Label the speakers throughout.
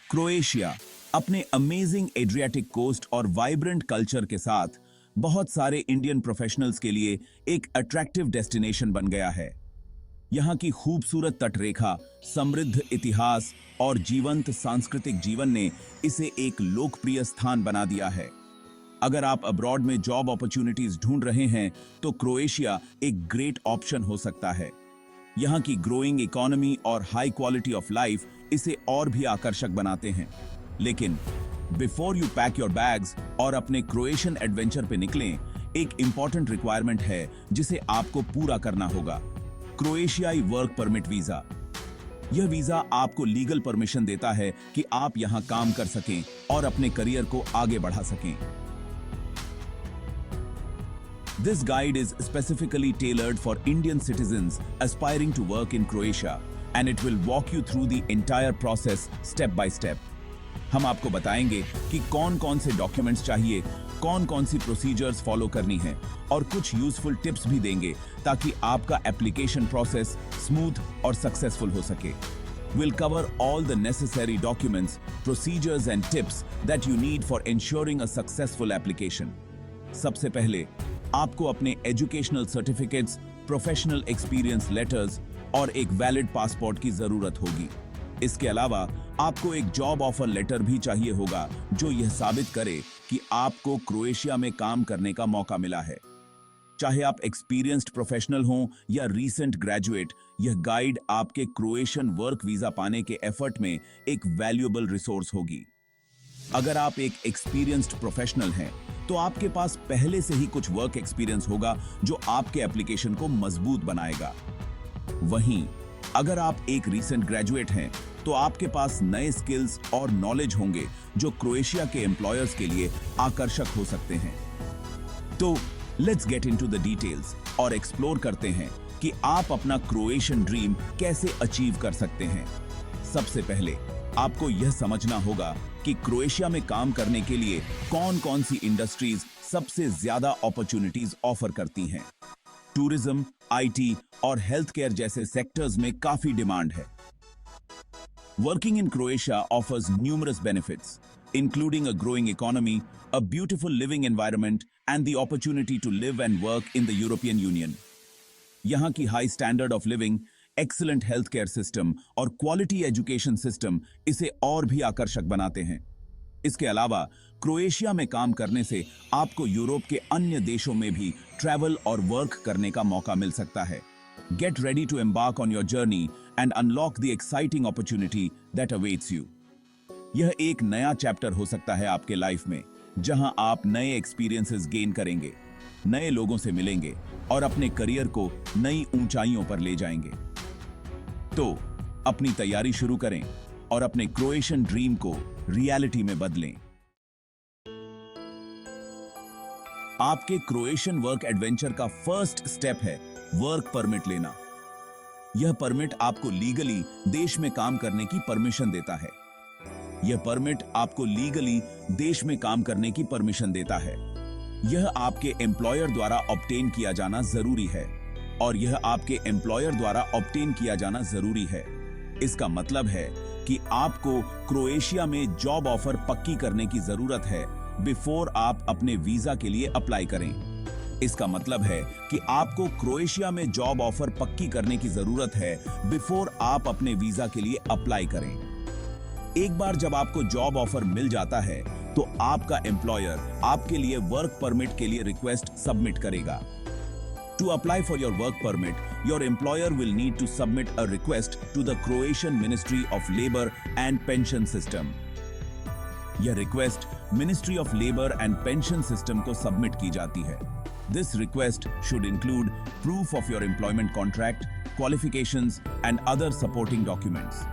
Speaker 1: Croatia अपने amazing Adriatic coast और vibrant culture के साथ बहुत सारे इंडियन प्रोफेशनल्स के लिए एक अट्रैक्टिव डेस्टिनेशन बन गया है। यहाँ की खूबसूरत तटरेखा, समृद्ध इतिहास और जीवंत सांस्कृतिक जीवन ने इसे एक लोकप्रिय स्थान बना दिया है। अगर आप अब्रॉड में जॉब अपॉर्चुनिटीज ढूंढ रहे हैं तो क्रोएशिया एक ग्रेट ऑप्शन हो सकता है। यहाँ की ग्रोइंग इकोनॉमी और हाई क्वालिटी ऑफ लाइफ इसे और भी आकर्षक बनाते हैं। लेकिन before you pack your bags और अपने क्रोएशियन एडवेंचर पे निकलें, एक इंपॉर्टेंट रिक्वायरमेंट है जिसे आपको पूरा करना होगा। क्रोएशियाई वर्क परमिट वीजा। यह वीजा आपको लीगल परमिशन देता है कि आप यहां काम कर सकें और अपने करियर को आगे बढ़ा सकें। This guide is specifically tailored for Indian citizens aspiring to work in Croatia, and it will walk you through the entire process step by step. हम आपको बताएंगे कि कौन कौन से डॉक्यूमेंट्स चाहिए, कौन कौन सी प्रोसीजर्स फॉलो करनी है और कुछ यूजफुल टिप्स भी देंगे ताकि आपका एप्लीकेशन प्रोसेस स्मूथ और सक्सेसफुल हो सके। We'll cover all the necessary documents, procedures and tips that you need for ensuring a successful application. सबसे पहले आपको अपने educational certificates, professional experience letters और एक वैलिड पासपोर्ट की जरूरत होगी। इसके अलावा आपको एक जॉब ऑफर लेटर भी चाहिए होगा जो यह साबित करे कि आपको क्रोएशिया में काम करने का मौका मिला है। चाहे आप एक्सपीरियंस्ड प्रोफेशनल हों या रीसेंट ग्रेजुएट, यह गाइड आपके क्रोएशियन वर्क वीजा पाने के एफर्ट में एक वैल्यूएबल रिसोर्स होगी। अगर आप एक एक्सपीरियंस्ड प्रोफेशनल हैं तो आपके पास पहले से ही कुछ वर्क एक्सपीरियंस होगा जो आपके एप्लीकेशन को मजबूत बनाएगा। वहीं अगर आप एक रीसेंट ग्रेजुएट हैं तो आपके पास नए स्किल्स और नॉलेज होंगे जो क्रोएशिया के एम्प्लॉयर्स के लिए आकर्षक हो सकते हैं। तो let's get into the details और एक्सप्लोर करते हैं कि आप अपना क्रोएशियन ड्रीम कैसे अचीव कर सकते हैं। सबसे पहले आपको यह समझना होगा कि क्रोएशिया में काम करने के लिए कौन कौन सी इंडस्ट्रीज सबसे ज्यादा अपॉर्चुनिटीज ऑफर करती हैं। टूरिज्म, आईटी और हेल्थ केयर जैसे सेक्टर्स में काफी डिमांड है। Working in Croatia offers numerous benefits, including a growing economy, a beautiful living environment and the opportunity to live and work in the European Union. यहाँ की high standard of living, excellent health care system और quality education system इसे और भी आकर्षक बनाते हैं। इसके अलावा क्रोएशिया में काम करने से आपको यूरोप के अन्य देशों में भी ट्रैवल और वर्क करने का मौका मिल सकता है। Get ready to embark on your journey and unlock the exciting opportunity that awaits you. यह एक नया चैप्टर हो सकता है आपके लाइफ में, जहां आप नए एक्सपीरियंसेस गेन करेंगे, नए लोगों से मिलेंगे और अपने करियर को नई ऊंचाइयों पर ले जाएंगे। तो अपनी तैयारी शुरू करें और अपने क्रोएशियन ड्रीम को रियलिटी में बदलें। आपके क्रोएशियन वर्क एडवेंचर का फर्स्ट स्टेप है वर्क परमिट लेना। यह परमिट आपको लीगली देश में काम करने की परमिशन देता है। यह परमिट आपको लीगली देश में काम करने की परमिशन देता है। यह आपके एम्प्लॉयर द्वारा ऑब्टेन किया जाना जरूरी है और यह आपके एम्प्लॉयर द्वारा ऑब्टेन किया जाना जरूरी है। इसका मतलब है कि आपको क्रोएशिया में जॉब ऑफर पक्की करने की जरूरत है बिफोर आप अपने वीजा के लिए अप्लाई करें। इसका मतलब है कि आपको क्रोएशिया में जॉब ऑफर पक्की करने की जरूरत है बिफोर आप अपने वीजा के लिए अप्लाई करें। एक बार जब आपको जॉब ऑफर मिल जाता है तो आपका एम्प्लॉयर आपके लिए वर्क परमिट के लिए रिक्वेस्ट सबमिट करेगा। To apply for your work permit, your employer will need to submit a request to the Croatian Ministry of Labour and Pension System. यह request ministry of labour and pension system को submit की जाती है। This request should include proof of your employment contract, qualifications and other supporting documents.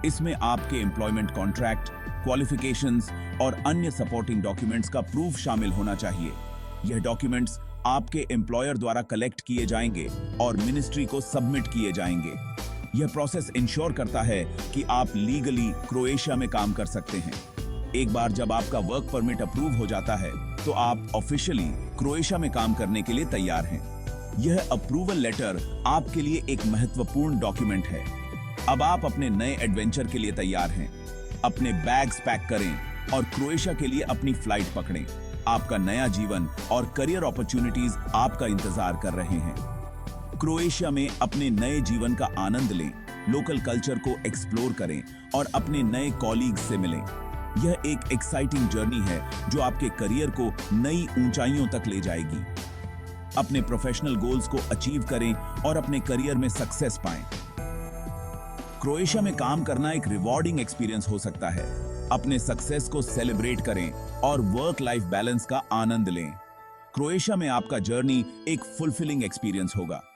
Speaker 1: इसमें आपके employment contract, qualifications और अन्य supporting documents का प्रूफ शामिल होना चाहिए। यह डॉक्यूमेंट्स आपके एम्प्लॉयर द्वारा कलेक्ट किए जाएंगे और मिनिस्ट्री को सबमिट किए जाएंगे। यह प्रोसेस इंश्योर करता है कि आप लीगली क्रोएशिया में काम कर सकते हैं। एक बार जब आपका वर्क परमिट अप्रूव हो जाता है तो आप ऑफिशियली क्रोएशिया में काम करने के लिए तैयार हैं। यह अप्रूवल लेटर आपके लिए एक महत्वपूर्ण डॉक्यूमेंट है। अब आप अपने नए एडवेंचर के लिए तैयार हैं। अपने बैग्स पैक करें और क्रोएशिया के लिए अपनी फ्लाइट पकड़ें। आपका नया जीवन और करियर अपॉर्चुनिटीज आपका इंतजार कर रहे हैं। क्रोएशिया में अपने नए जीवन का आनंद लें, लोकल कल्चर को एक्सप्लोर करें और अपने नए कॉलीग्स से मिलें। यह एक एक्साइटिंग जर्नी है जो आपके करियर को नई ऊंचाइयों तक ले जाएगी। अपने प्रोफेशनल गोल्स को अचीव करें और अपने करियर में सक्सेस पाएं। क्रोएशिया में काम करना एक रिवॉर्डिंग एक्सपीरियंस हो सकता है। अपने सक्सेस को सेलिब्रेट करें और वर्क लाइफ बैलेंस का आनंद लें। क्रोएशिया में आपका जर्नी एक फुलफिलिंग एक्सपीरियंस होगा।